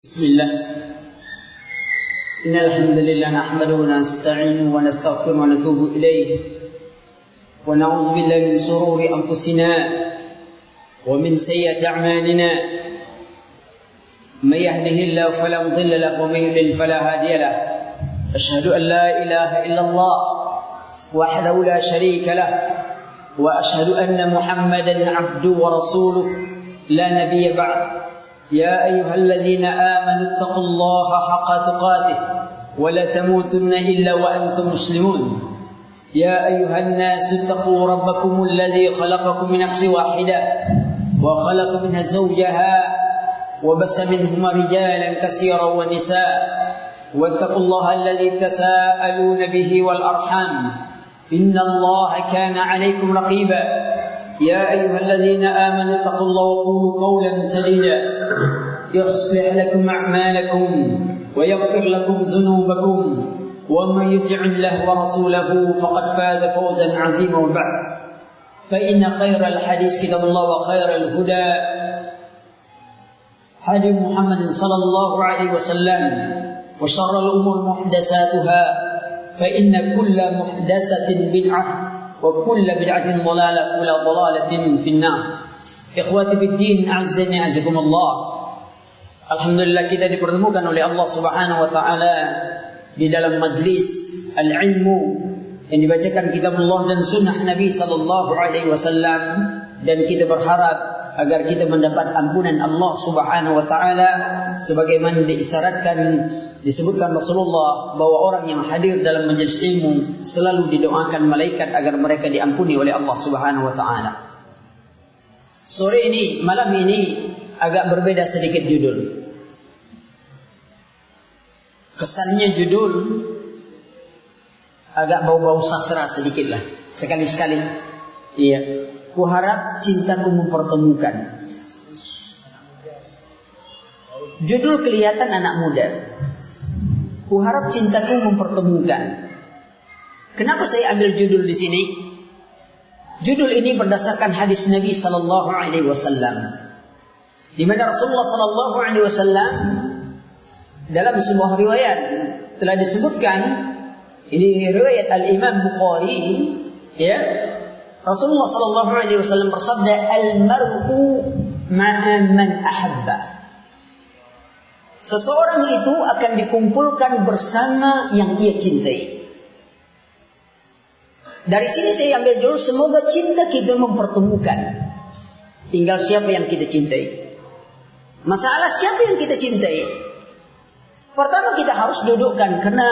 بسم الله إن الحمد لله نحمده ونستعينه ونستغفره ونتوب إليه ونعوذ بالله من شرور أنفسنا ومن سيئات أعمالنا من يهده الله فلا مضل له ومن يضلل فلا هادي له أشهد أن لا إله إلا الله وحده لا شريك له وأشهد أن محمدا عبده ورسوله لا نبي بعد يا أيها الذين آمنوا اتقوا الله حق تقاته ولا تموتن إلا وأنتم مسلمون يا أيها الناس اتقوا ربكم الذي خلقكم من نفس واحدة وخلق منها زوجها وبث منهما رجالا كثيرا ونساء واتقوا الله الذي تساءلون به والأرحام إن الله كان عليكم رقيبا يا أيها الذين آمنوا اتقوا الله وقولوا قولا سديدا يصلح لكم أعمالكم ويغفر لكم ذنوبكم ومن يطع الله ورسوله فقد فاز فوزا عظيما. وبعد فإن خير الحديث كتاب الله وخير الهدى هدي محمد صلى الله عليه وسلم وشر الأمور محدثاتها فإن كل محدثة بدعة وكل بدعة ضلالة وكل ضلالة في النار. Ikhwati biddin, a'azzani a'azzakumullah. Alhamdulillah kita dipertemukan oleh Allah Subhanahu wa taala di dalam majlis al-ilmu yang dibacakan kitabullah dan sunnah Nabi sallallahu alaihi wasallam, dan kita berharap agar kita mendapat ampunan Allah Subhanahu wa taala sebagaimana disebutkan Rasulullah bahwa orang yang hadir dalam majelis ilmu selalu didoakan malaikat agar mereka diampuni oleh Allah Subhanahu wa taala. Sore ini, malam ini agak berbeda sedikit judul. Kesannya judul agak bau-bau sastra sedikit lah. Sekali-sekali. Iya. Kuharap cintaku mempertemukan. Judul kelihatan anak muda. Kuharap cintaku mempertemukan. Kenapa saya ambil judul di sini? Judul ini berdasarkan hadis Nabi sallallahu alaihi wasallam, di mana Rasulullah sallallahu alaihi wasallam dalam sebuah riwayat telah disebutkan, ini riwayat Al-Imam Bukhari, ya. Rasulullah sallallahu alaihi wasallam bersabda, "Al-mar'u ma'a man ahabba." Seseorang itu akan dikumpulkan bersama yang ia cintai. Dari sini saya ambil judul, semoga cinta kita mempertemukan. Tinggal siapa yang kita cintai. Masalah siapa yang kita cintai? Pertama kita harus dudukkan, karena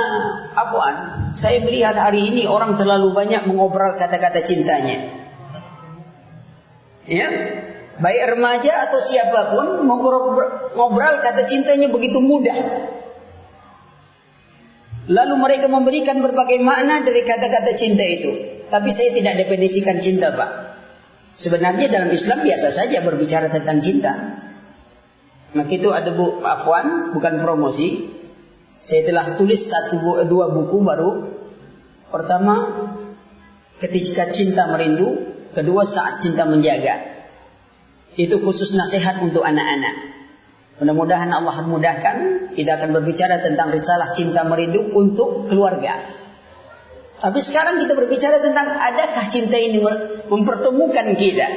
saya melihat hari ini orang terlalu banyak mengobrol kata-kata cintanya. Ya, baik remaja atau siapapun mengobrol kata cintanya begitu mudah. Lalu mereka memberikan berbagai makna dari kata-kata cinta itu. Tapi saya tidak definisikan cinta, Pak. Sebenarnya dalam Islam biasa saja berbicara tentang cinta. Maka itu ada bukan promosi. Saya telah tulis dua buku baru. Pertama, ketika cinta merindu. Kedua, saat cinta menjaga. Itu khusus nasihat untuk anak-anak. Mudah-mudahan Allah mudahkan. Kita akan berbicara tentang risalah cinta merindu untuk keluarga. Tapi sekarang kita berbicara tentang adakah cinta ini mempertemukan kita.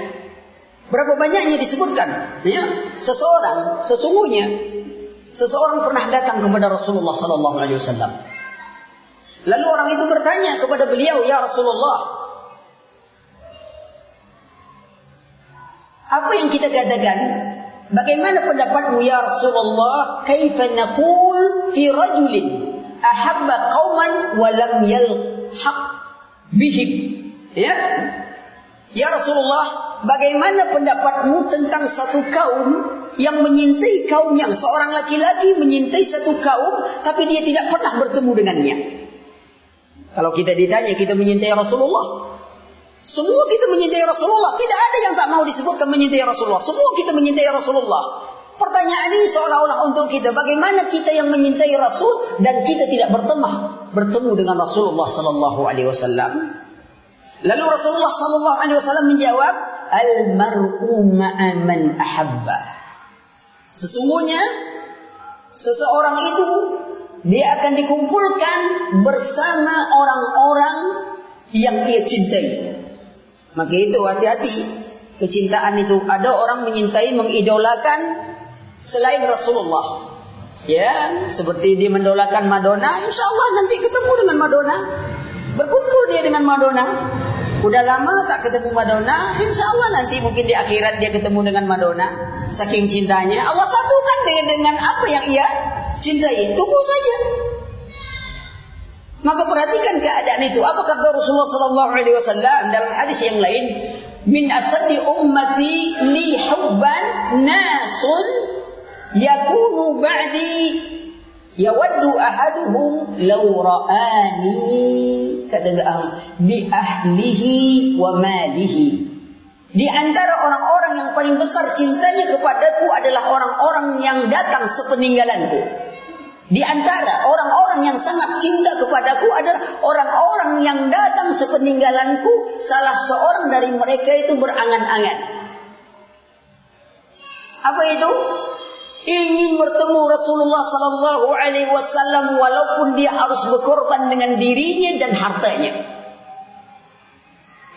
Berapa banyaknya disebutkan, ya? Sesungguhnya seseorang pernah datang kepada Rasulullah sallallahu alaihi wasallam. Lalu orang itu bertanya kepada beliau, "Ya Rasulullah, apa yang kita katakan? Bagaimana pendapatmu ya Rasulullah? Kaifa naqul fi rajulin ahabba qauman wa lam yalhaq bihim?" Ya Rasulullah, bagaimana pendapatmu tentang satu kaum yang menyintai kaum, yang seorang laki-laki menyintai satu kaum tapi dia tidak pernah bertemu dengannya? Kalau kita ditanya, kita menyintai Rasulullah. Semua kita menyintai Rasulullah. Tidak ada yang tak mau disebutkan menyintai Rasulullah. Semua kita menyintai Rasulullah. Pertanyaan ini seolah-olah untuk kita, bagaimana kita yang menyintai Rasul dan kita tidak bertemu dengan Rasulullah sallallahu alaihi wasallam? Lalu Rasulullah sallallahu alaihi wasallam menjawab, "Al-mar'u ma'a man ahabba." Sesungguhnya seseorang itu dia akan dikumpulkan bersama orang-orang yang ia cintai. Maka itu hati-hati. Kecintaan itu, ada orang menyintai, mengidolakan selain Rasulullah. Ya, seperti dia mendolakan Madonna, insya Allah nanti ketemu dengan Madonna, berkumpul dia dengan Madonna. Udah lama tak ketemu Madonna, insya Allah nanti mungkin di akhirat dia ketemu dengan Madonna. Saking cintanya, Allah satukan dengan apa yang ia cintai. Tunggu saja. Maka perhatikan keadaan itu. Apa kata Rasulullah SAW dalam hadis yang lain? Min asaddi ummati li hubban nasun yakunu ba'di yawaddu ahaduhum law ra'ani, kata bi ahlihi wa malihi. Di antara orang-orang yang paling besar cintanya kepadaku adalah orang-orang yang datang sepeninggalanku. Di antara orang-orang yang sangat cinta kepadaku adalah orang-orang yang datang sepeninggalanku. Salah seorang dari mereka itu berangan-angan. Apa itu? Ingin bertemu Rasulullah sallallahu alaihi wasallam walaupun dia harus berkorban dengan dirinya dan hartanya.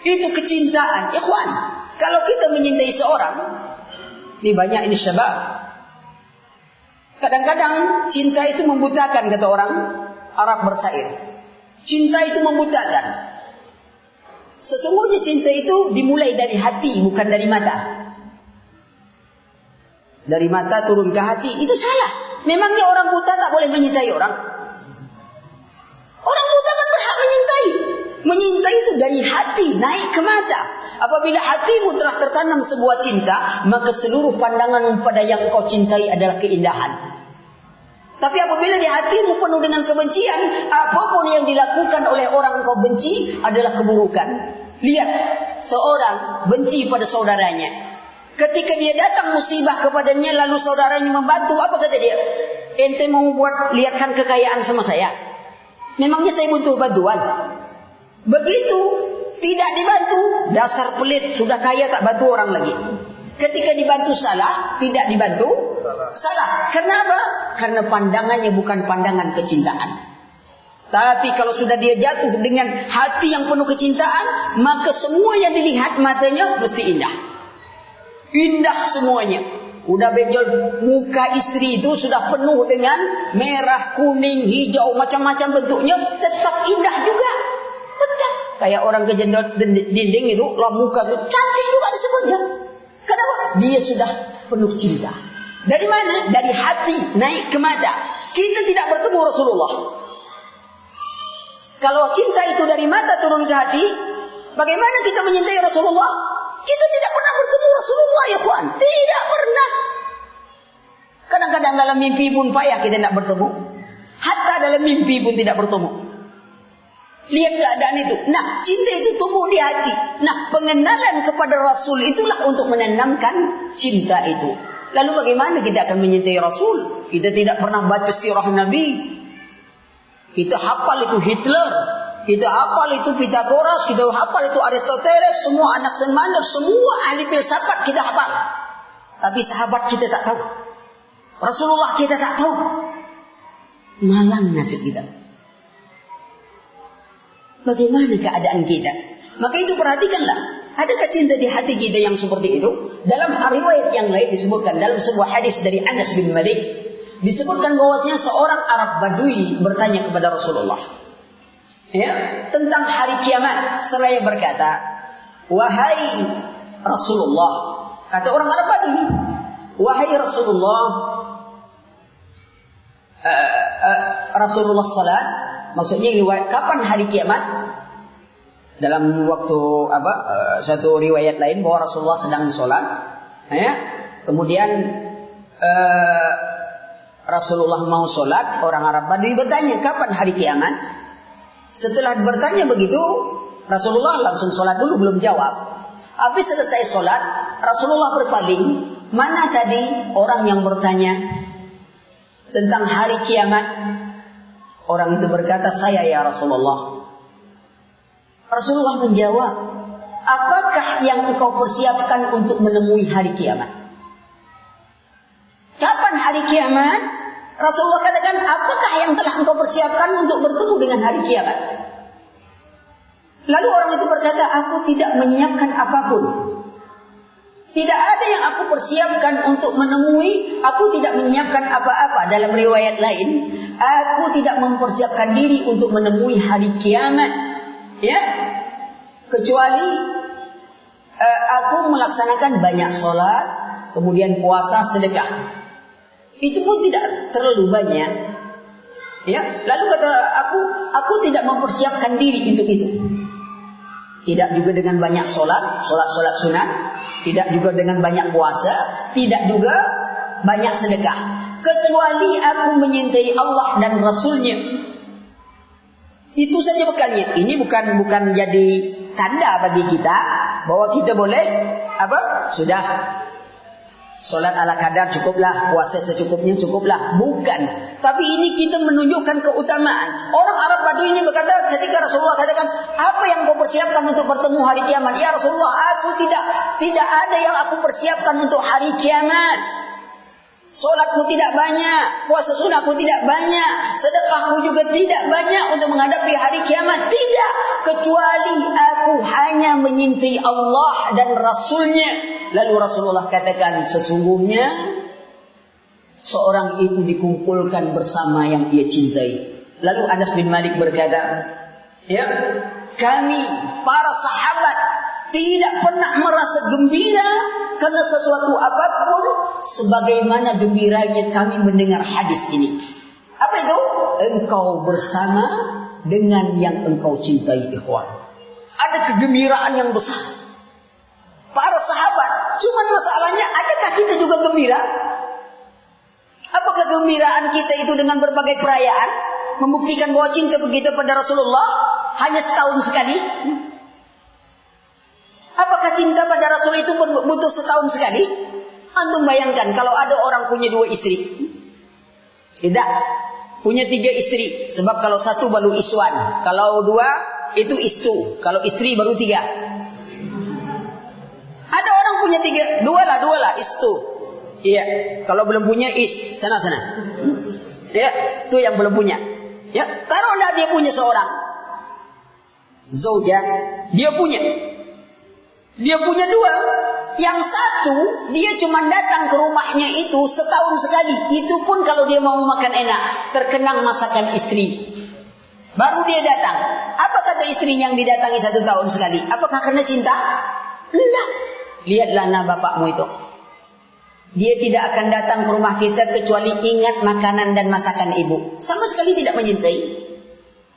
Itu kecintaan, ikhwan. Kalau kita menyintai seorang, ini banyak ini syabab. Kadang-kadang cinta itu membutakan, kata orang Arab bersair. Cinta itu membutakan. Sesungguhnya cinta itu dimulai dari hati, bukan dari mata. Dari mata turun ke hati, itu salah. Memangnya orang buta tak boleh menyintai orang? Orang buta kan berhak menyintai. Menyintai itu dari hati, naik ke mata. Apabila hatimu telah tertanam sebuah cinta, maka seluruh pandanganmu pada yang kau cintai adalah keindahan. Tapi apabila di hatimu penuh dengan kebencian, apapun yang dilakukan oleh orang kau benci adalah keburukan. Lihat, seorang benci pada saudaranya. Ketika dia datang musibah kepadanya, lalu saudaranya membantu, apa kata dia? Ente mau buat lihatkan kekayaan sama saya? Memangnya saya butuh bantuan? Begitu tidak dibantu, dasar pelit, sudah kaya tak bantu orang lagi. Ketika dibantu salah, tidak dibantu salah. Kenapa? Karena pandangannya bukan pandangan kecintaan. Tapi kalau sudah dia jatuh dengan hati yang penuh kecintaan, maka semua yang dilihat matanya mesti indah. Indah semuanya. Udah benjol muka istri itu sudah penuh dengan merah, kuning, hijau, macam-macam bentuknya, tetap indah juga. Tetap kayak orang kejendot dinding itu, lah muka itu cantik juga disebutnya. Kenapa? Dia sudah penuh cinta. Dari mana? Dari hati naik ke mata. Kita tidak bertemu Rasulullah. Kalau cinta itu dari mata turun ke hati, bagaimana kita menyintai Rasulullah? Kita tidak pernah bertemu Rasulullah, ya kawan. Tidak pernah. Kadang-kadang dalam mimpi pun payah kita tidak bertemu. Hatta dalam mimpi pun tidak bertemu. Lihat keadaan itu. Nah, cinta itu tumbuh di hati. Nah, pengenalan kepada Rasul itulah untuk menanamkan cinta itu. Lalu bagaimana kita akan menyintai Rasul? Kita tidak pernah baca sirah Nabi. Kita hafal itu Hitler, kita hafal itu Pythagoras, kita hafal itu Aristoteles, semua anak Semander, semua ahli filsafat kita hafal. Tapi sahabat kita tak tahu. Rasulullah kita tak tahu. Malang nasib kita. Bagaimana keadaan kita? Maka itu perhatikanlah. Adakah cinta di hati kita yang seperti itu? Dalam riwayat yang lain disebutkan dalam sebuah hadis dari Anas bin Malik, disebutkan bahwasanya seorang Arab Badui bertanya kepada Rasulullah, ya, tentang hari kiamat. Seraya berkata, wahai Rasulullah, kata orang Arab Badui, wahai Rasulullah, Rasulullah salat, maksudnya kapan hari kiamat? Dalam waktu satu riwayat lain bahwa Rasulullah sedang sholat, ya. Kemudian Rasulullah mau sholat, orang Arab Badui bertanya kapan hari kiamat. Setelah bertanya begitu, Rasulullah langsung sholat dulu, belum jawab. Habis selesai sholat, Rasulullah berpaling, mana tadi orang yang bertanya tentang hari kiamat? Orang itu berkata, saya ya Rasulullah. Rasulullah menjawab, apakah yang engkau persiapkan untuk menemui hari kiamat? Kapan hari kiamat? Rasulullah katakan, apakah yang telah engkau persiapkan untuk bertemu dengan hari kiamat? Lalu orang itu berkata, aku tidak menyiapkan apapun. Tidak ada yang aku persiapkan untuk menemui, aku tidak menyiapkan apa-apa. Dalam riwayat lain, aku tidak mempersiapkan diri untuk menemui hari kiamat. Ya, kecuali aku melaksanakan banyak sholat, kemudian puasa, sedekah. Itu pun tidak terlalu banyak. Ya, lalu kata aku tidak mempersiapkan diri untuk itu. Tidak juga dengan banyak sholat sunat. Tidak juga dengan banyak puasa, tidak juga banyak sedekah. Kecuali aku menyintai Allah dan Rasulnya. Itu saja bekalnya. Ini bukan jadi tanda bagi kita bahwa kita boleh sudah sholat ala kadar cukuplah, puasa secukupnya cukuplah. Bukan. Tapi ini kita menunjukkan keutamaan. Orang Arab Badui ini berkata, ketika Rasulullah katakan, apa yang kau persiapkan untuk bertemu hari kiamat? Ya Rasulullah, aku tidak ada yang aku persiapkan untuk hari kiamat. Sholatku tidak banyak, puasa sunatku tidak banyak, sedekahku juga tidak banyak untuk menghadapi hari kiamat. Tidak, kecuali aku hanya menyintai Allah dan Rasulnya. Lalu Rasulullah katakan, sesungguhnya seorang itu dikumpulkan bersama yang ia cintai. Lalu Anas bin Malik berkata, ya, kami para sahabat tidak pernah merasa gembira karena sesuatu apapun sebagaimana gembiranya kami mendengar hadis ini. Apa itu? Engkau bersama dengan yang engkau cintai, ikhwan. Ada kegembiraan yang besar. Para sahabat, cuman masalahnya, adakah kita juga gembira? Apakah kegembiraan kita itu dengan berbagai perayaan membuktikan bahwa cinta kita pada Rasulullah hanya setahun sekali? Apakah cinta pada Rasul itu butuh setahun sekali? Antum bayangkan kalau ada orang punya 2 istri. Tidak, punya 3 istri. Sebab kalau 1 baru iswan, kalau 2 itu istu, kalau istri baru 3. Ada orang punya 3, 2 lah istu. Iya, kalau belum punya sana. Ya, itu yang belum punya. Ya, taruhlah dia punya seorang zaujah, dia punya 2. Yang 1 dia cuma datang ke rumahnya itu setahun sekali. Itu pun kalau dia mau makan enak, terkenang masakan istri, baru dia datang. Apa kata istrinya yang didatangi 1 tahun sekali? Apakah karena cinta? Enggak. Lihatlah anak bapakmu itu. Dia tidak akan datang ke rumah kita kecuali ingat makanan dan masakan ibu. Sama sekali tidak menyintai.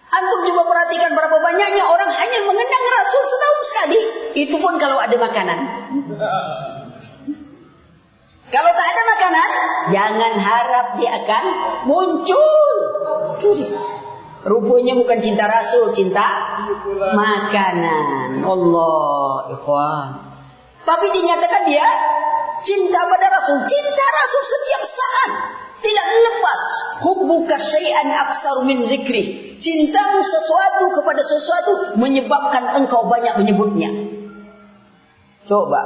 Antum coba perhatikan berapa banyaknya orang hanya mengenang Rasul setahun sekali. Itu pun kalau ada makanan. Kalau tak ada makanan, jangan harap dia akan muncul. Rupanya bukan cinta Rasul, cinta makanan. Allah, ikhwan. Tapi dinyatakan dia cinta pada Rasul. Cinta Rasul setiap saat. Tidak lepas. Hubbuka syai'an aksaru min zikri. Cintamu sesuatu kepada sesuatu menyebabkan engkau banyak menyebutnya. Coba,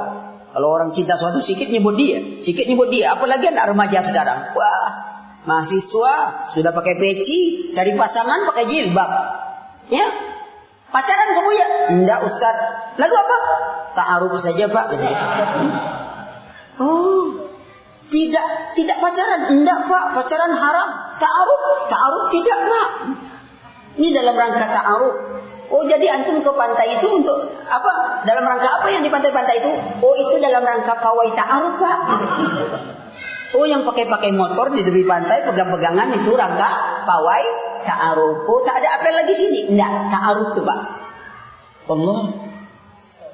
kalau orang cinta sesuatu sikit nyebut dia. Apalagi anak remaja sekarang. Wah, mahasiswa sudah pakai peci, cari pasangan pakai jilbab. Ya, pacaran kamu ya? Enggak Ustaz. Lalu apa? Ta'aruf saja Pak. Oh, tidak pacaran? Enggak Pak, pacaran haram. Ta'aruf tidak Pak. Ini dalam rangka ta'aruf. Oh, jadi antum ke pantai itu untuk apa? Dalam rangka apa yang di pantai-pantai itu? Oh, itu dalam rangka pawai ta'aruf Pak. Oh, yang pakai motor di tepi pantai pegang-pegangan itu rangka pawai ta'aruf. Oh, tak ada apa lagi sini? Enggak, ta'aruf tuh Pak. Allah.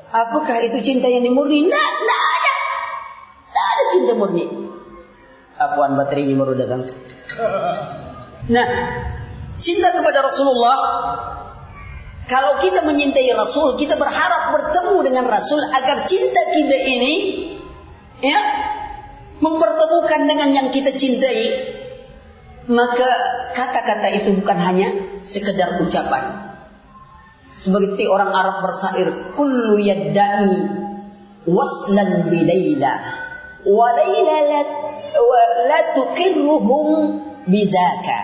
Apakah itu cinta yang murni? Tidak ada. Tak ada cinta murni. Apaan baterainya baru datang. Nah, cinta kepada Rasulullah. Kalau kita menyintai Rasul, kita berharap bertemu dengan Rasul agar cinta kita ini ya mempertemukan dengan yang kita cintai. Maka kata-kata itu bukan hanya sekedar ucapan. Seperti orang Arab bersair, kullu yadda'i waslan bi Laila wa Laila la tuqirruhum bidzaka.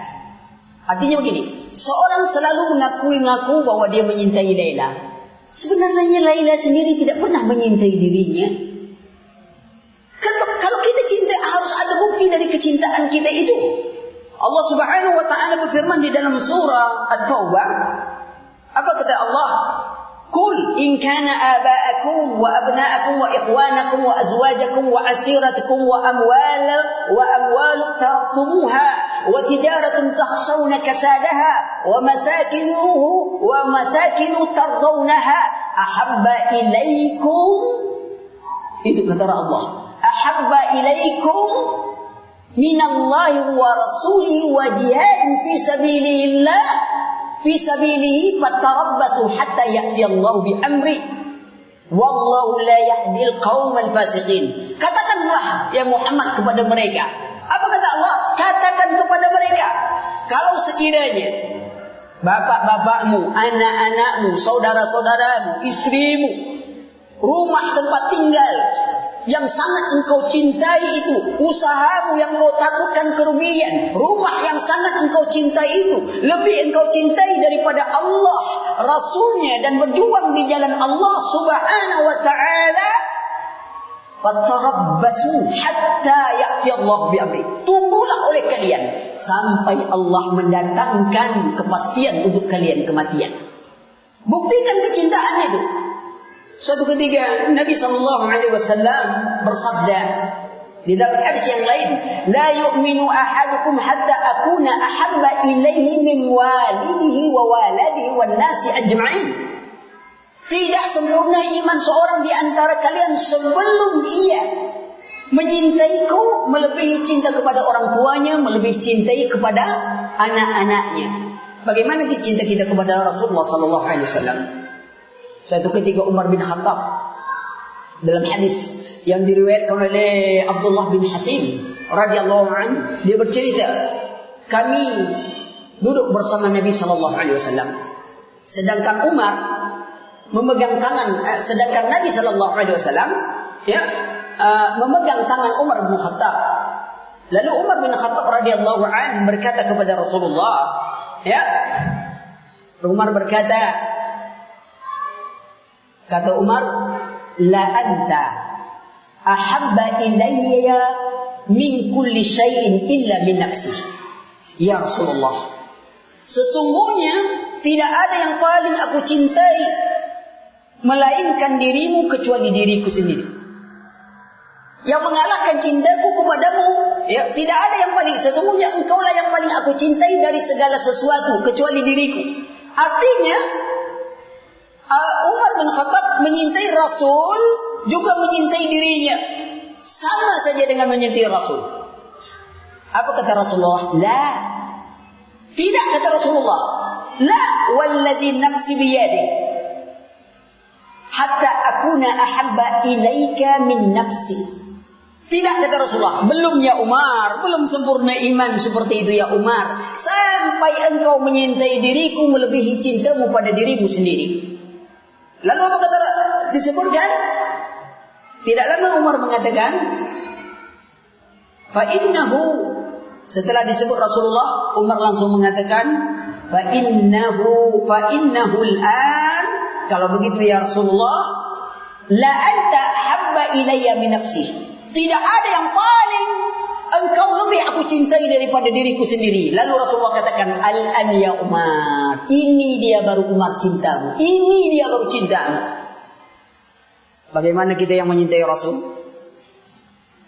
Artinya begini, seorang selalu mengaku bahwa dia menyintai Laila. Sebenarnya Laila sendiri tidak pernah menyintai dirinya. Kalau kita cinta harus ada bukti dari kecintaan kita itu. Allah Subhanahu wa taala berfirman di dalam surah At-Taubah. Apa kata Allah? Qul in kana aba'akum wa abna'akum wa ikhwanakum wa azwajakum wa asiratukum wa amwal taraktumuha wa tijaratun takhshawna kasadaha wa masakinu tardawnaha ahabba ilaikum. Itu kata Allah. Ahabba ilaikum minallahi wa rasulihi wa jihadin fi sabilihi fatarabbasu hatta ya'ti Allah bi amri wallahu la yahdil qaumal fasiqin. Katakanlah ya Muhammad kepada mereka. Apa kata Allah? Katakan kepada mereka, kalau sekiranya bapak-bapakmu, anak-anakmu, saudara-saudaramu, istrimu, rumah tempat tinggal yang sangat engkau cintai itu, usahamu yang engkau takutkan kerugian, rumah yang sangat engkau cintai itu, lebih engkau cintai daripada Allah, Rasulnya, dan berjuang di jalan Allah Subhanahu wa ta'ala, fatarabbasu hatta ya'ti Allah bi amri. Tunggulah oleh kalian sampai Allah mendatangkan kepastian untuk kalian, kematian. Buktikan kecintaan itu. Suatu ketika Nabi SAW bersabda di dalam hadis yang lain, la yu'minu ahadukum hatta akuna ahabba ilaihi min walidihi wa waladihi wan nasi ajma'in. Tidak sempurna iman seorang di antara kalian sebelum ia menyintaiku melebihi cinta kepada orang tuanya, melebihi cintai kepada anak-anaknya. Bagaimana cinta kita kepada Rasulullah SAW? Suatu ketika Umar bin Khattab dalam hadis yang diriwayatkan oleh Abdullah bin Hasim radhiyallahu anhu, dia bercerita, kami duduk bersama Nabi sallallahu alaihi wasallam, sedangkan Umar memegang tangan, sedangkan Nabi sallallahu alaihi wasallam memegang tangan Umar bin Khattab. Lalu Umar bin Khattab radhiyallahu anhu berkata kepada Rasulullah, Umar berkata, kata Umar, la anta ahabba ilayya min kulli syai'in illa min nafsi. Ya Rasulullah, sesungguhnya tidak ada yang paling aku cintai melainkan dirimu kecuali diriku sendiri. Yang mengalahkan cintaku kepadamu, tidak ada yang paling. Sesungguhnya engkaulah yang paling aku cintai dari segala sesuatu kecuali diriku. Artinya Umar bin Khattab menyintai Rasul juga menyintai dirinya, sama saja dengan menyintai Rasul. Apa kata Rasulullah? La. Tidak, kata Rasulullah. La wallazi nafsi biyadihi hatta akuna ahabba ilaika min nafsi. Tidak, kata Rasulullah. Belum ya Umar, belum sempurna iman seperti itu ya Umar, sampai engkau menyintai diriku melebihi cintamu pada dirimu sendiri. Lalu apa kata disebutkan? Tidak lama Umar mengatakan, fa innahu, setelah disebut Rasulullah, Umar langsung mengatakan, fa innahu al-an, kalau begitu ya Rasulullah, la anta habba ilayya min nafsi. Tidak ada yang paling engkau lebih aku cintai daripada diriku sendiri. Lalu Rasulullah katakan, al-an ya Umar, ini dia baru Umar cintamu, ini dia baru cintamu. Bagaimana kita yang menyintai Rasul?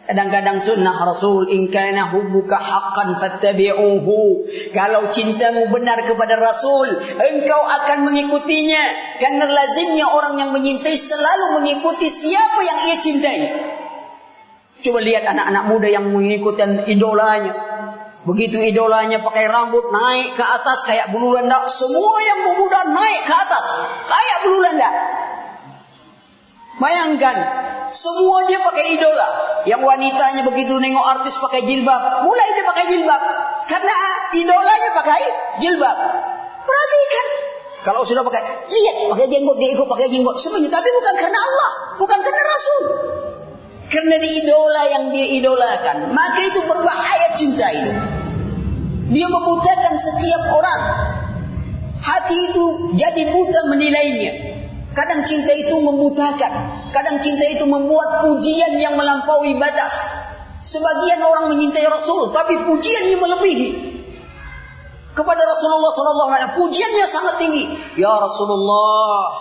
Kadang-kadang sunnah Rasul, in kana hubbuka haqqan fattabi'uhu. Kalau cintamu benar kepada Rasul, engkau akan mengikutinya. Karena lazimnya orang yang menyintai selalu mengikuti siapa yang ia cintai. Coba lihat anak-anak muda yang mengikuti idolanya. Begitu idolanya pakai rambut naik ke atas kayak bulu landak, semua yang pemuda naik ke atas kayak bulu landak. Bayangkan, semua dia pakai idola. Yang wanitanya begitu nengok artis pakai jilbab, mulai dia pakai jilbab karena idolanya pakai jilbab. Perhatikan, kalau sudah pakai, lihat pakai jenggot, dia ikut pakai jenggot semuanya, tapi bukan karena Allah, bukan karena Rasul. Karena di idola yang dia idolakan, maka itu berbahaya cinta itu. Dia membutakan setiap orang. Hati itu jadi buta menilainya. Kadang cinta itu membutakan, kadang cinta itu membuat pujian yang melampaui batas. Sebagian orang menyintai Rasul, tapi pujiannya melebihi kepada Rasulullah SAW. Pujiannya sangat tinggi. Ya Rasulullah,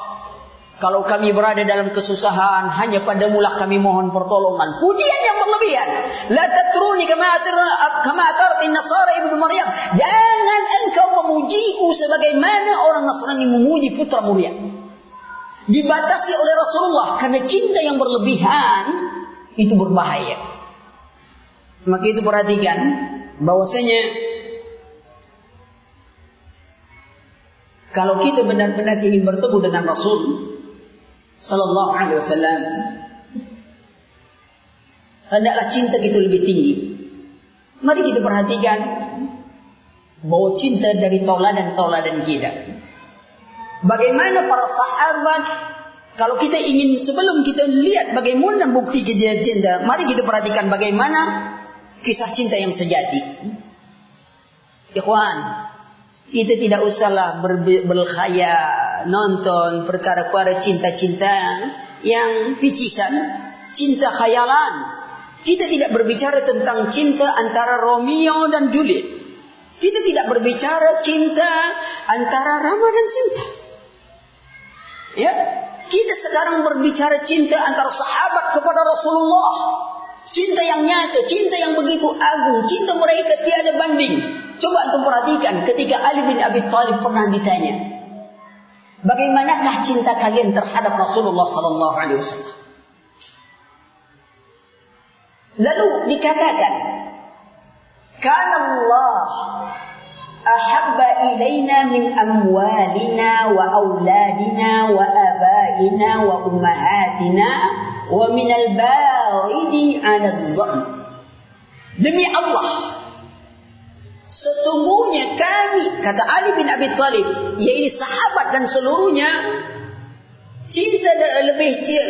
kalau kami berada dalam kesusahan, hanya padamulah kami mohon pertolongan. Pujian yang berlebihan. La tatruni kama atarti Nasara ibnu Maryam. Jangan engkau memujiku sebagaimana orang Nasrani memuji putra Maryam. Dibatasi oleh Rasulullah karena cinta yang berlebihan itu berbahaya. Maka itu perhatikan bahwasanya kalau kita benar-benar ingin bertemu dengan Rasul Sallallahu Alaihi Wasallam, hendaklah cinta kita lebih tinggi. Mari kita perhatikan bahwa cinta dari tauladan-tauladan kita. Bagaimana para sahabat, kalau kita ingin sebelum kita lihat bagaimana bukti cinta, mari kita perhatikan bagaimana kisah cinta yang sejati. Ikhwan, kita tidak usahlah berkhayal, nonton perkara-perkara cinta-cinta yang picisan, cinta khayalan. Kita tidak berbicara tentang cinta antara Romeo dan Juliet. Kita tidak berbicara cinta antara Rama dan Sinta. Ya, kita sekarang berbicara cinta antara sahabat kepada Rasulullah. Cinta yang nyata, cinta yang begitu agung, cinta mereka tiada banding. Coba antum perhatikan ketika Ali bin Abi Thalib pernah ditanya, bagaimanakah cinta kalian terhadap Rasulullah sallallahu alaihi wasallam? Lalu dikatakan, "Kana Allah ahabba ilaina min amwalina wa auladina wa abaina wa ummahatina wa min al-baridi 'ala az-zann." Demi Allah, sesungguhnya kami, kata Ali bin Abi Thalib, yaitu sahabat dan seluruhnya, cinta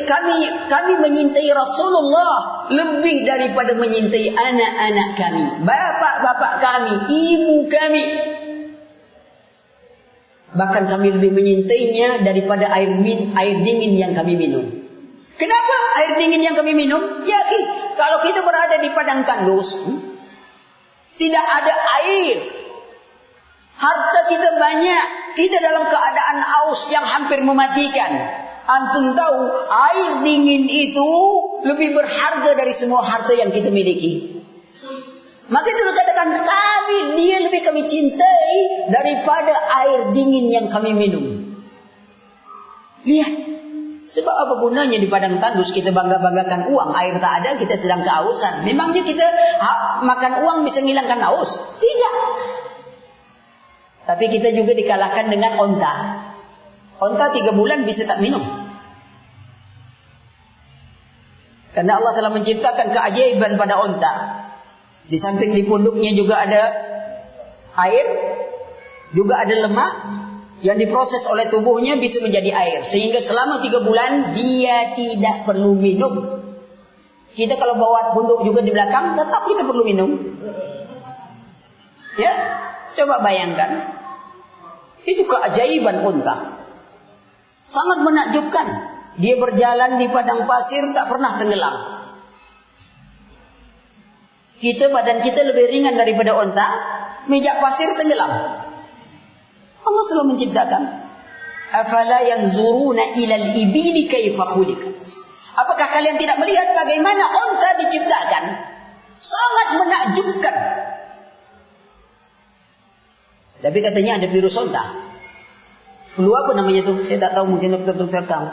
kami menyintai Rasulullah lebih daripada menyintai anak-anak kami, bapak-bapak kami, ibu kami. Bahkan kami lebih menyintainya daripada air dingin yang kami minum. Kenapa air dingin yang kami minum? Ya, kalau kita berada di padang tandus, tidak ada air, harta kita banyak, kita dalam keadaan haus yang hampir mematikan. Antum tahu air dingin itu lebih berharga dari semua harta yang kita miliki. Maka itu dikatakan dia lebih kami cintai daripada air dingin yang kami minum. Lihat, sebab apa gunanya di padang tandus kita bangga-banggakan uang, air tak ada, kita sedang kehausan. Memangnya kita makan uang bisa menghilangkan haus? Tidak. Tapi kita juga dikalahkan dengan onta. Onta 3 bulan bisa tak minum. Karena Allah telah menciptakan keajaiban pada onta. Di samping di punduknya juga ada air, juga ada lemak yang diproses oleh tubuhnya bisa menjadi air. Sehingga selama 3 bulan dia tidak perlu minum. Kita kalau bawa punduk juga di belakang, tetap kita perlu minum. Ya, coba bayangkan. Itu keajaiban unta. Sangat menakjubkan. Dia berjalan di padang pasir tak pernah tenggelam. Badan kita lebih ringan daripada unta, mijak pasir tenggelam. Allah selalu menciptakan. Afala yanzuruna ilal ibili kaifa khuliqat. Apakah kalian tidak melihat bagaimana unta diciptakan? Sangat menakjubkan. Tapi katanya ada virus unta. Flu apa namanya tuh? Saya tak tahu, mungkin dokter tahu.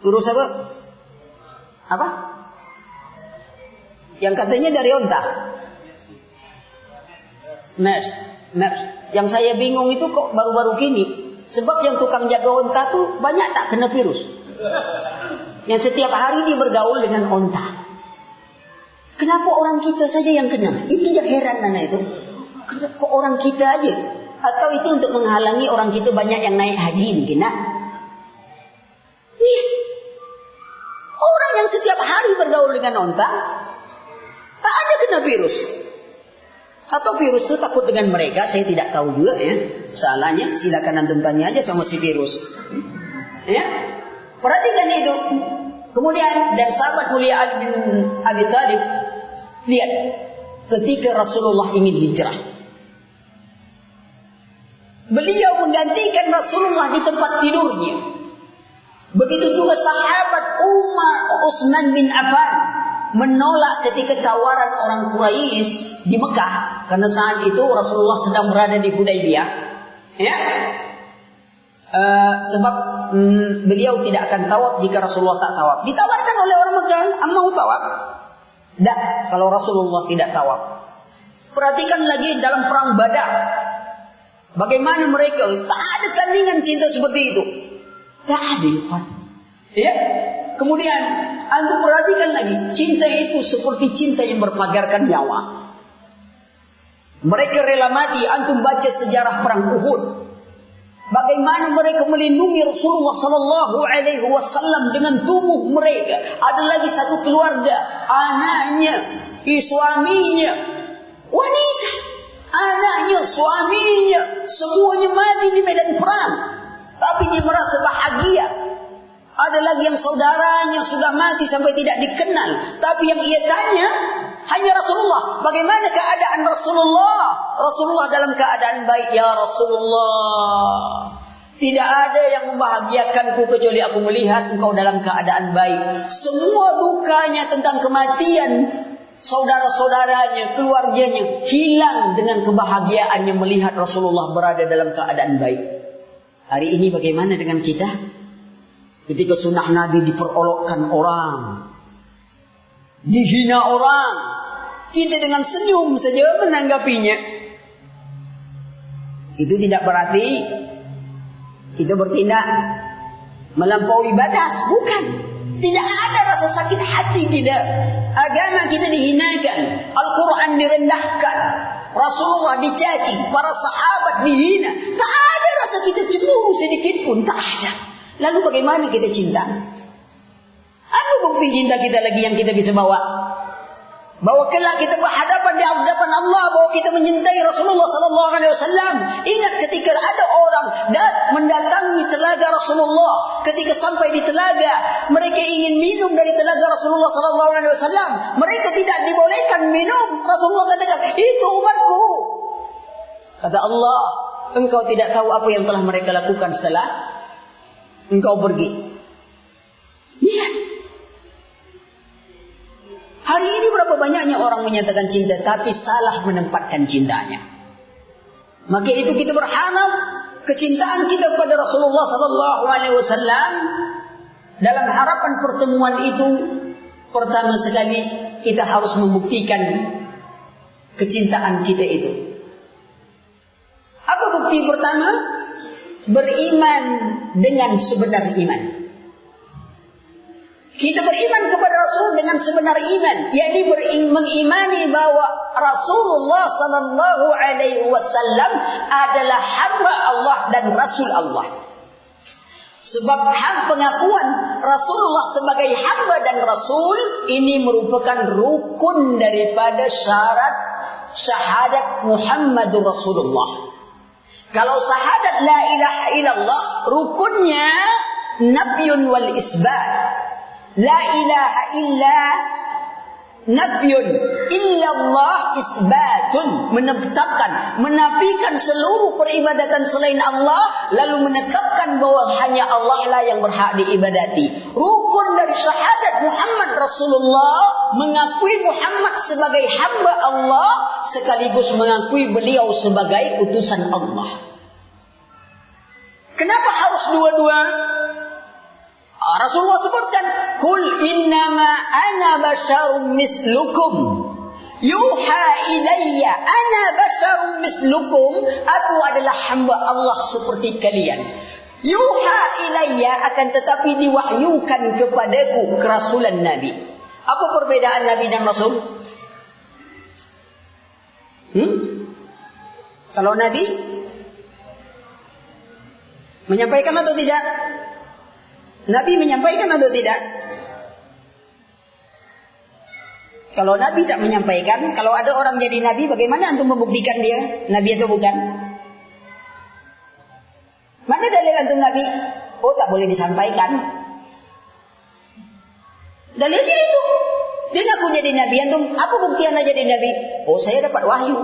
Virus apa? Apa? Yang katanya dari unta. MERS. Yang saya bingung itu kok baru-baru kini. Sebab yang tukang jaga unta tuh banyak tak kena virus. Yang setiap hari dia bergaul dengan unta. Kenapa orang kita saja yang kena? Itu yang heran Nana itu. Kenapa kok orang kita aja? Atau itu untuk menghalangi orang kita banyak yang naik haji mungkin nak? Nih, orang yang setiap hari bergaul dengan unta tak ada kena virus. Atau virus itu takut dengan mereka, saya tidak tahu juga ya. Salahnya silakan antum tanya aja sama si virus. Ya, perhatikan itu. Kemudian dan sahabat mulia Ali bin Abi Thalib, lihat ketika Rasulullah ingin hijrah, beliau menggantikan Rasulullah di tempat tidurnya. Begitu juga sahabat Utsman bin Affan menolak ketika tawaran orang Quraisy di Mekah, karena saat itu Rasulullah sedang berada di Hudaybiyah, ya. Sebab beliau tidak akan tawaf jika Rasulullah tak tawaf. Ditawarkan oleh orang Mekah, "Mau tawaf?" "Tidak, kalau Rasulullah tidak tawaf." Perhatikan lagi dalam perang Badar, bagaimana mereka tak ada tandingan cinta seperti itu. Tak ada, ya. Kemudian antum perhatikan lagi, cinta itu seperti cinta yang berpagarkan nyawa. Mereka rela mati. Antum baca sejarah perang Uhud, bagaimana mereka melindungi Rasulullah sallallahu alaihi wasallam dengan tubuh mereka. Ada lagi satu keluarga, anaknya, suaminya, wanita, anaknya, suaminya, semuanya mati di medan perang, tapi dia merasa bahagia. Ada lagi yang saudaranya sudah mati sampai tidak dikenal, tapi yang ia tanya hanya Rasulullah. Bagaimana keadaan Rasulullah? Rasulullah dalam keadaan baik, ya Rasulullah. Tidak ada yang membahagiakanku kecuali aku melihat engkau dalam keadaan baik. Semua dukanya tentang kematian saudara-saudaranya, keluarganya hilang dengan kebahagiaannya melihat Rasulullah berada dalam keadaan baik. Hari ini bagaimana dengan kita? Ketika sunnah Nabi diperolokkan orang, dihina orang, kita dengan senyum saja menanggapinya. Itu tidak berarti kita bertindak melampaui batas, bukan. Tidak ada rasa sakit hati kita. Agama kita dihinakan, Al-Quran direndahkan, Rasulullah dicaci, para sahabat dihina. Tak ada rasa kita cemburu sedikit pun, tak ada. Lalu bagaimana kita cinta? Apa bukti cinta kita lagi yang kita bisa bawa? Bahwa kelak kita berhadapan di hadapan Allah, bahwa kita mencintai Rasulullah sallallahu alaihi wasallam. Ingat ketika ada orang mendatangi telaga Rasulullah, ketika sampai di telaga, mereka ingin minum dari telaga Rasulullah sallallahu alaihi wasallam. Mereka tidak dibolehkan minum. Rasulullah katakan, "Itu umatku." Kata Allah, "Engkau tidak tahu apa yang telah mereka lakukan setelah engkau pergi." Lihat. Hari ini berapa banyaknya orang menyatakan cinta tapi salah menempatkan cintanya. Maka itu kita berharap kecintaan kita kepada Rasulullah sallallahu alaihi wasallam, dalam harapan pertemuan itu pertama sekali kita harus membuktikan kecintaan kita itu. Apa bukti pertama? Beriman dengan sebenar iman. Kita beriman kepada Rasul dengan sebenar iman, yakni mengimani bahwa Rasulullah sallallahu alaihi wasallam adalah hamba Allah dan Rasul Allah. Sebab pengakuan Rasulullah sebagai hamba dan Rasul ini merupakan rukun daripada syarat syahadat Muhammadur Rasulullah. Kalau syahadat la ilaha illallah, rukunnya nafyun wal isbat. La ilaha illa nafyun, illallah isbatun, menetapkan, menafikan seluruh peribadatan selain Allah, lalu menetapkan bahwa hanya Allah lah yang berhak diibadati. Rukun dari syahadat Muhammad Rasulullah, mengakui Muhammad sebagai hamba Allah, sekaligus mengakui beliau sebagai utusan Allah. Kenapa harus dua-dua? Rasulullah sebutkan, "Qul innama ana basyarum mislukum yuha ilayya ana basyarum mislukum." Aku adalah hamba Allah seperti kalian. Yuha ilayya, akan tetapi diwahyukan kepadaku kerasulan Nabi. Apa perbedaan Nabi dan Rasul? Kalau Nabi menyampaikan atau tidak? Nabi menyampaikan atau tidak? Kalau Nabi tak menyampaikan, kalau ada orang jadi Nabi, bagaimana antum membuktikan dia Nabi atau bukan? Mana dalil antum Nabi? Oh, tak boleh disampaikan. Dalilnya itu. Dia ngaku jadi Nabi. Antum, apa bukti anda jadi Nabi? Oh, saya dapat wahyu.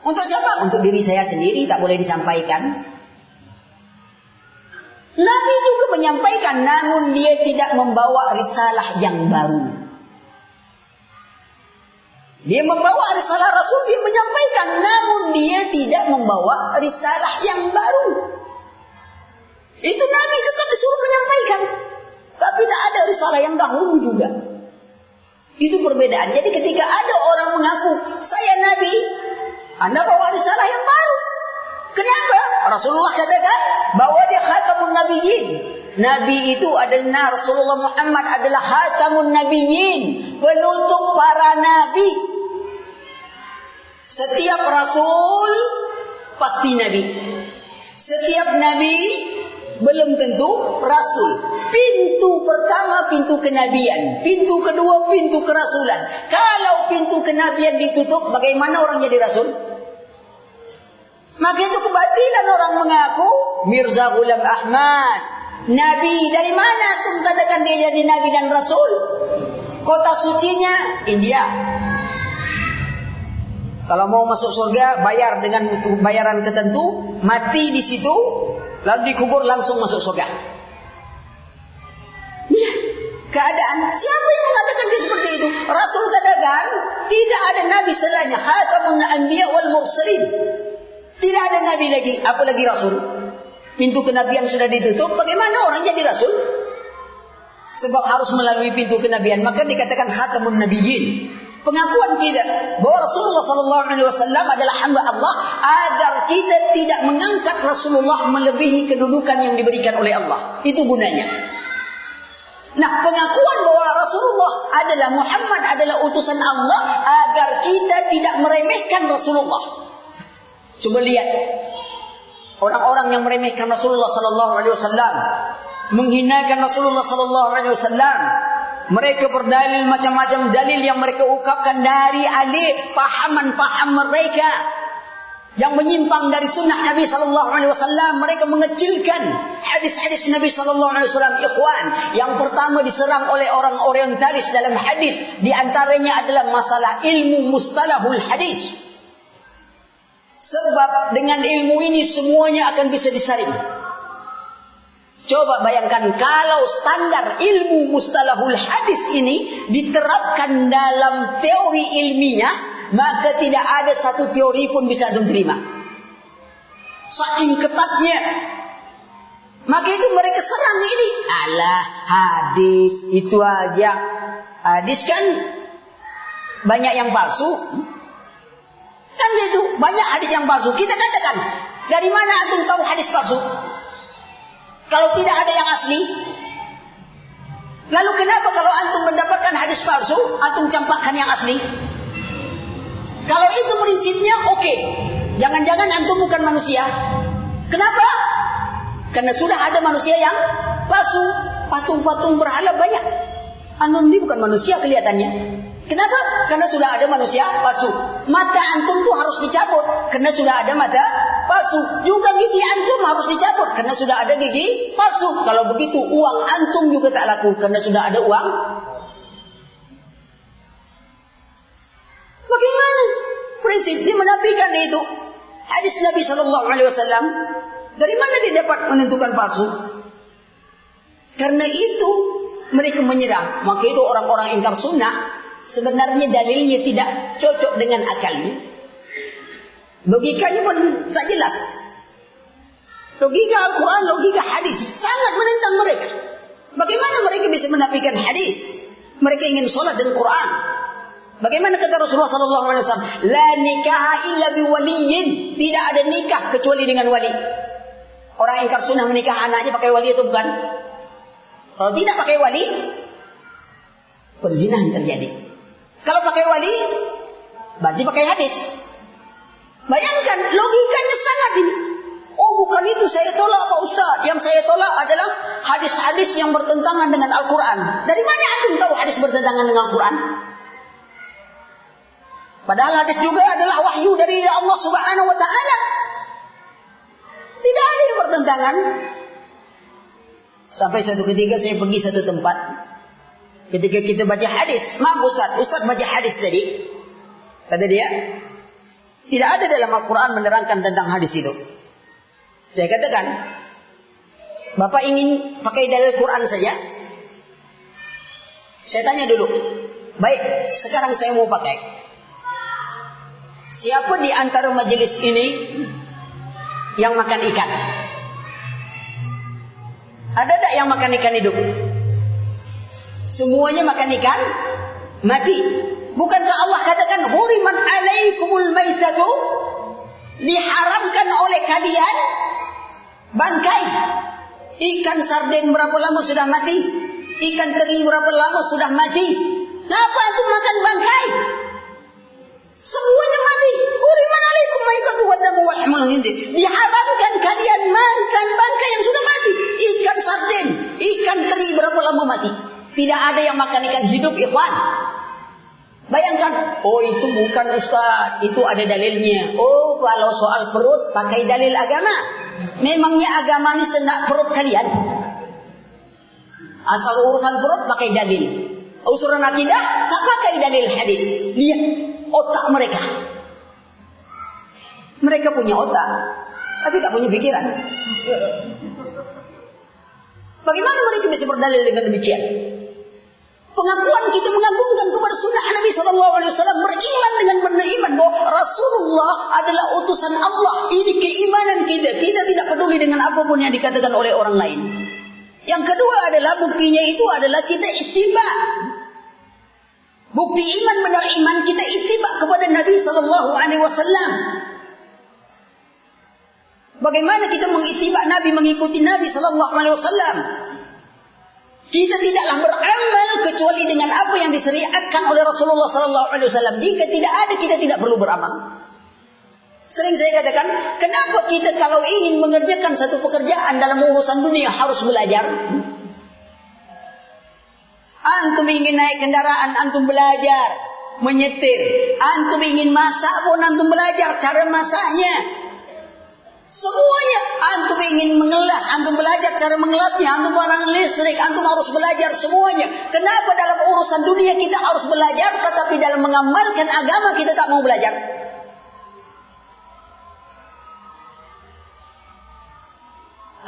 Untuk siapa? Untuk diri saya sendiri, tak boleh disampaikan. Nabi juga menyampaikan, namun dia tidak membawa risalah yang baru. Dia membawa risalah Rasul, dia menyampaikan, namun dia tidak membawa risalah yang baru. Itu Nabi tetap disuruh menyampaikan, tapi tak ada risalah yang dahulu juga. Itu perbedaan. Jadi ketika ada orang mengaku saya Nabi, anda bawa risalah yang baru. Kenapa? Rasulullah katakan bahwa dia khatamun nabiyyin. Nabi itu adalah Rasulullah Muhammad adalah khatamun nabiyyin, penutup para nabi. Setiap rasul pasti nabi. Setiap nabi belum tentu rasul. Pintu pertama pintu kenabian, pintu kedua pintu kerasulan. Kalau pintu kenabian ditutup, bagaimana orang jadi rasul? Maka itu kebatilan orang mengaku Mirza Ghulam Ahmad Nabi. Dari mana tuh katakan dia jadi Nabi dan Rasul? Kota sucinya India. Kalau mau masuk surga bayar dengan bayaran tertentu, mati di situ, lalu dikubur langsung masuk surga. Ya, keadaan siapa yang mengatakan dia seperti itu? Rasul katakan tidak ada Nabi setelahnya. Khatamun Anbiya wal Mursalin. Tidak ada Nabi lagi, apalagi Rasul. Pintu kenabian sudah ditutup, bagaimana orang jadi Rasul? Sebab harus melalui pintu kenabian, maka dikatakan khatamun nabiyyin. Pengakuan kita bahwa Rasulullah SAW adalah hamba Allah, agar kita tidak mengangkat Rasulullah melebihi kedudukan yang diberikan oleh Allah. Itu gunanya. Nah, pengakuan bahwa Rasulullah adalah Muhammad adalah utusan Allah, agar kita tidak meremehkan Rasulullah. Coba lihat orang-orang yang meremehkan Rasulullah SAW, menghinakan Rasulullah SAW. Mereka berdalil macam-macam dalil yang mereka ungkapkan dari alih pahaman-paham mereka yang menyimpang dari sunnah Nabi SAW. Mereka mengecilkan hadis-hadis Nabi SAW. Ikhwan, yang pertama diserang oleh orang orientalis dalam hadis, di antaranya adalah masalah ilmu mustalahul hadis. Sebab dengan ilmu ini semuanya akan bisa disaring. Coba bayangkan kalau standar ilmu mustalahul hadis ini diterapkan dalam teori ilmiah, maka tidak ada satu teori pun bisa diterima. Saking ketatnya. Maka itu mereka serang ini. Alah, hadis itu aja. Hadis kan banyak yang palsu. Kan gitu, banyak hadis yang palsu. Kita katakan, dari mana antum tahu hadis palsu? Kalau tidak ada yang asli. Lalu kenapa kalau antum mendapatkan hadis palsu, antum campakkan yang asli? Kalau itu prinsipnya oke. Jangan-jangan antum bukan manusia. Kenapa? Karena sudah ada manusia yang palsu. Patung-patung berhala banyak. Antum ini bukan manusia kelihatannya. Kenapa? Karena sudah ada manusia palsu. Mata antum tuh harus dicabut karena sudah ada mata palsu. Juga gigi antum harus dicabut karena sudah ada gigi palsu. Kalau begitu uang antum juga tak laku karena sudah ada uang. Bagaimana prinsip dia menafikan itu? Hadis Nabi SAW. Dari mana dia dapat menentukan palsu? Karena itu mereka menyerang. Maka itu orang-orang ingkar sunnah sebenarnya dalilnya tidak cocok dengan akalnya. Logikanya pun tak jelas. Logika Al-Quran, logika hadis sangat menentang mereka. Bagaimana mereka bisa menafikan hadis? Mereka ingin sholat dengan Quran. Bagaimana kata Rasulullah SAW? La nikaha illa biwaliyin. Tidak ada nikah kecuali dengan wali. Orang ingkar sunnah menikah anaknya pakai wali atau bukan? Kalau tidak pakai wali, perzinahan terjadi. Kalau pakai wali, berarti pakai hadis. Bayangkan, logikanya sangat ini. Oh, bukan itu saya tolak Pak Ustaz. Yang saya tolak adalah hadis-hadis yang bertentangan dengan Al-Quran. Dari mana antum tahu hadis bertentangan dengan Al-Quran? Padahal hadis juga adalah wahyu dari Allah Subhanahu wa taala. Tidak ada yang bertentangan. Sampai suatu ketika saya pergi satu tempat. Ketika kita baca hadis, maaf Ustaz baca hadis tadi. Kata dia, tidak ada dalam Al-Quran menerangkan tentang hadis itu. Saya katakan, Bapak ingin pakai dalil Quran saja? Saya tanya dulu. Baik, sekarang saya mau pakai. Siapa di antara majelis ini yang makan ikan? Ada tak yang makan ikan hidup? Semuanya makan ikan mati. Bukankah Allah katakan huriman alaikumul maitatu, diharamkan oleh kalian bangkai. Ikan sarden berapa lama sudah mati? Ikan teri berapa lama sudah mati? Kenapa antum makan bangkai? Semuanya mati. Huriman alaikum maitatu wadamu wal hamul hindi. Diharamkan kalian makan bangkai yang sudah mati. Ikan sarden, ikan teri berapa lama mati? Tidak ada yang makan ikan hidup, ikhwan. Bayangkan, oh itu bukan Ustaz, itu ada dalilnya. Oh kalau soal perut pakai dalil agama. Memangnya agama ini sendak perut kalian? Asal urusan perut pakai dalil. Urusan akidah tak pakai dalil hadis. Lihat otak mereka. Mereka punya otak, tapi tak punya pikiran. Bagaimana mereka bisa berdalil dengan demikian? Pengakuan kita mengagungkan kepada sunnah Nabi SAW, beriman dengan beriman bahwa Rasulullah adalah utusan Allah. Ini keimanan kita. Kita tidak peduli dengan apapun yang dikatakan oleh orang lain. Yang kedua adalah buktinya itu adalah kita ittiba. Bukti iman benar iman kita ittiba kepada Nabi SAW. Bagaimana kita mengittiba Nabi, mengikuti Nabi SAW? Kita tidaklah beramal kecuali dengan apa yang disyariatkan oleh Rasulullah SAW. Jika tidak ada, kita tidak perlu beramal. Sering saya katakan, kenapa kita kalau ingin mengerjakan satu pekerjaan dalam urusan dunia harus belajar? Antum ingin naik kendaraan, antum belajar menyetir. Antum ingin masak pun antum belajar cara masaknya. Semuanya, antum ingin mengelas, antum belajar cara mengelasnya, antum barang listrik, antum harus belajar semuanya. Kenapa dalam urusan dunia kita harus belajar, tetapi dalam mengamalkan agama kita tak mau belajar?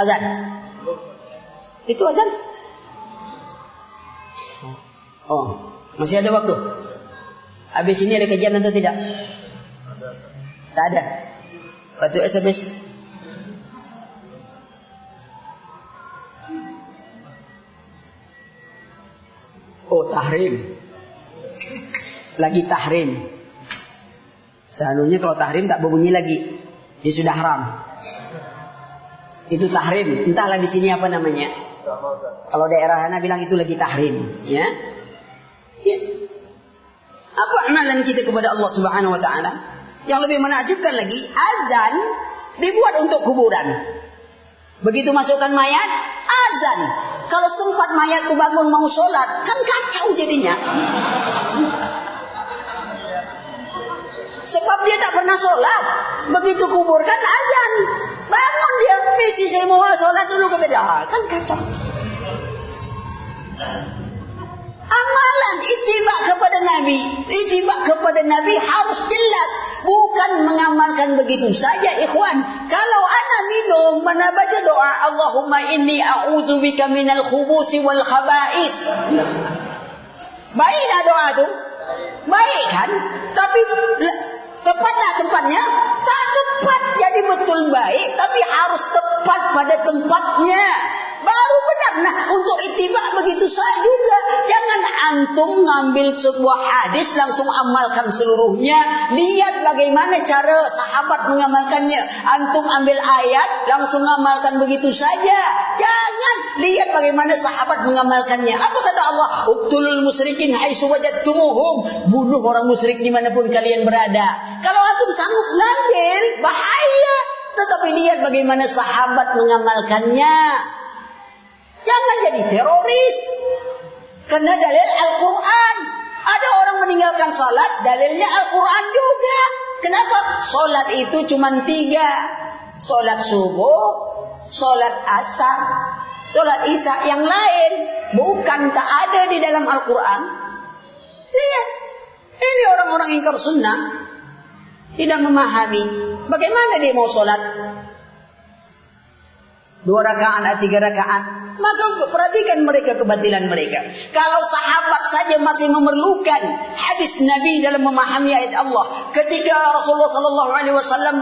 Azan. Itu azan? Oh, masih ada waktu. Habis ini ada kajian atau tidak? Tak ada. Waktu SMS. Oh, tahrim. Lagi tahrim. Seharusnya kalau tahrim tak berbunyi lagi. Dia sudah haram. Itu tahrim. Entahlah di sini apa namanya. Kalau daerah Hana bilang itu lagi tahrim, ya. Ya. Apa amalan kita kepada Allah Subhanahu wa taala? Yang lebih menakjubkan lagi, azan dibuat untuk kuburan. Begitu masukkan mayat, azan. Kalau sempat mayat itu bangun mau sholat, kan kacau jadinya. Sebab dia tak pernah sholat. Begitu kuburkan azan, bangun dia, misi saya mau sholat dulu, kata dia. Kan kacau. Amalan ittiba kepada Nabi harus jelas, bukan mengamalkan begitu saja, ikhwan. Kalau ana minum, mana baca doa Allahumma inni a'udzubika minal khubusi wal khaba'is. Baik dah doa tu, baik kan? Tapi tepat tak tempatnya? Tak tepat. Jadi betul baik, tapi harus tepat pada tempatnya. Baru benar. Nah, untuk ittiba begitu saja juga. Jangan antum ngambil sebuah hadis langsung amalkan seluruhnya. Lihat bagaimana cara sahabat mengamalkannya. Antum ambil ayat langsung amalkan begitu saja. Jangan. Lihat bagaimana sahabat mengamalkannya. Apa kata Allah? Uqtulul musyrikin haitsu wajadtumuhum. Bunuh orang musyrik dimanapun kalian berada. Kalau antum sanggup ngambil, bahaya. Tetapi lihat bagaimana sahabat mengamalkannya. Jangan jadi teroris. Karena dalil Al-Quran. Ada orang meninggalkan salat, dalilnya Al-Quran juga. Kenapa? Salat itu cuma 3. Salat subuh, salat asar, salat isya. Yang lain bukan tak ada di dalam Al-Quran. Lihat, ini orang-orang ingkar sunnah tidak memahami bagaimana dia mau salat 2 rakaat atau 3 rakaat. Maka perhatikan mereka kebatilan mereka. Kalau sahabat saja masih memerlukan hadis Nabi dalam memahami ayat Allah. Ketika Rasulullah sallallahu alaihi wasallam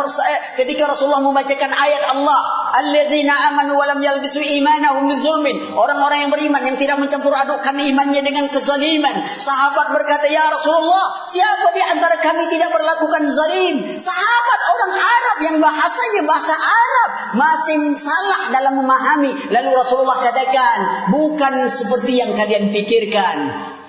ketika Rasulullah membacakan ayat Allah, alladzina amanu wa lam yalbisu imanahum bizulmin. Orang-orang yang beriman yang tidak mencampur adukkan imannya dengan kezaliman. Sahabat berkata, "Ya Rasulullah, siapa di antara kami tidak berlakukan zalim?" Sahabat orang Arab yang bahasanya bahasa Arab masih salah dalam memahami. Lalu Rasulullah katakan, bukan seperti yang kalian pikirkan.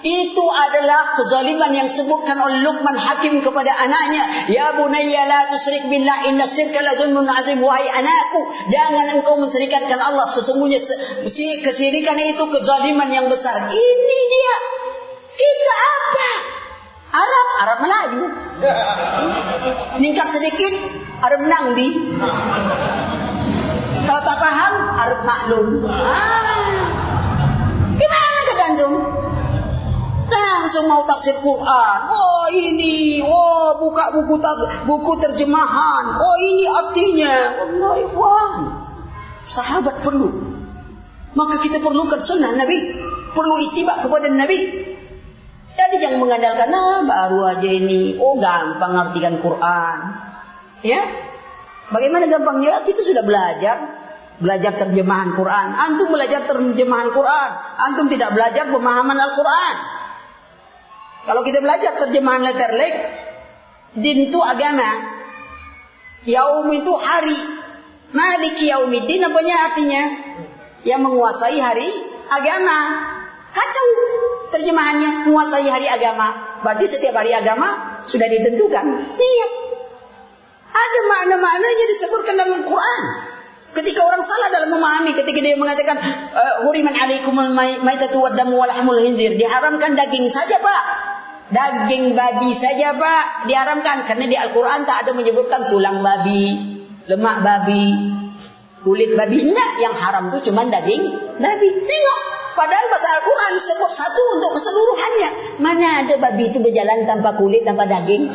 Itu adalah kezaliman yang disebutkan oleh Luqman Hakim kepada anaknya. Ya bunayya la tusyrik billah inna syirka la zulmun azim. Wahai anakku, jangan engkau mensyirikatkan Allah. Sesungguhnya kesyirikan itu kezaliman yang besar. Ini dia. Kita apa? Arab Melayu. Ningkat sedikit, Arab Nangdi. Kalau tak paham, Arab maklum. Gimana kata antum? Langsung mau tafsir Quran. Oh ini, buka buku terjemahan. Oh ini artinya. Allah ikhwan. Sahabat perlu. Maka kita perlukan sunnah Nabi. Perlu ittiba kepada Nabi. Jadi jangan mengandalkan, baru aja ini. Oh gampang artikan Quran. Ya. Bagaimana gampangnya? Kita sudah belajar terjemahan Quran. Antum belajar terjemahan Quran. Antum tidak belajar pemahaman Al-Quran. Kalau kita belajar terjemahan letterlek, din itu agama. Yaum itu hari. Maliki yaumiddin apanya artinya? Yang menguasai hari agama. Kacau terjemahannya, menguasai hari agama. Berarti setiap hari agama sudah ditentukan. Lihat. Ada makna-maknanya disebutkan dalam Al-Quran. Ketika orang salah dalam memahami, ketika dia mengatakan huriman alaikumul maitatu waddamu walahmul khinzir, diharamkan daging saja Pak, daging babi saja Pak, diharamkan. Karena di Al-Quran tak ada menyebutkan tulang babi, lemak babi, kulit babi. Enggak, yang haram itu cuma daging babi. Tengok, padahal bahasa Al-Quran sebut satu untuk keseluruhannya. Mana ada babi itu berjalan tanpa kulit, tanpa daging?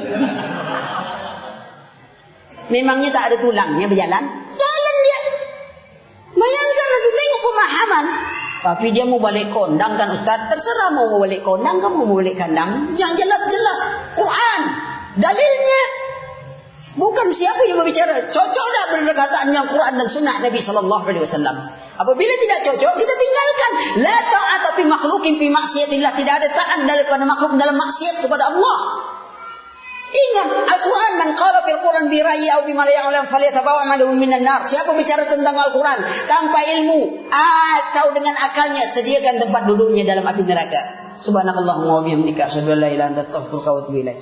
Memangnya tak ada tulangnya berjalan? Jalan dia. Bayangkan itu, tengok pemahaman. Tapi dia mau balik kondang kan Ustaz? Terserah mau balik kondang, kamu mau balik kandang. Yang jelas-jelas Quran. Dalilnya. Bukan siapa yang berbicara. Cocok tak berdekatan yang Quran dan sunnah Nabi SAW. Apabila tidak cocok, kita tinggalkan. La ta'ata fi makhlukin fi maksiatillah. Tidak ada taat daripada makhluk dalam maksiat kepada Allah. Ingat Al-Quran, man qala fil Quran bi ra'yi aw bima la ya'lam falyatabawa madahu minan nar. Siapa bicara tentang Al-Quran tanpa ilmu atau dengan akalnya, sediakan tempat duduknya dalam api neraka. Subhanakallahumma wa bihamdika asyhadu an la ilaha illa anta astaghfiruka wa atubu ilaik.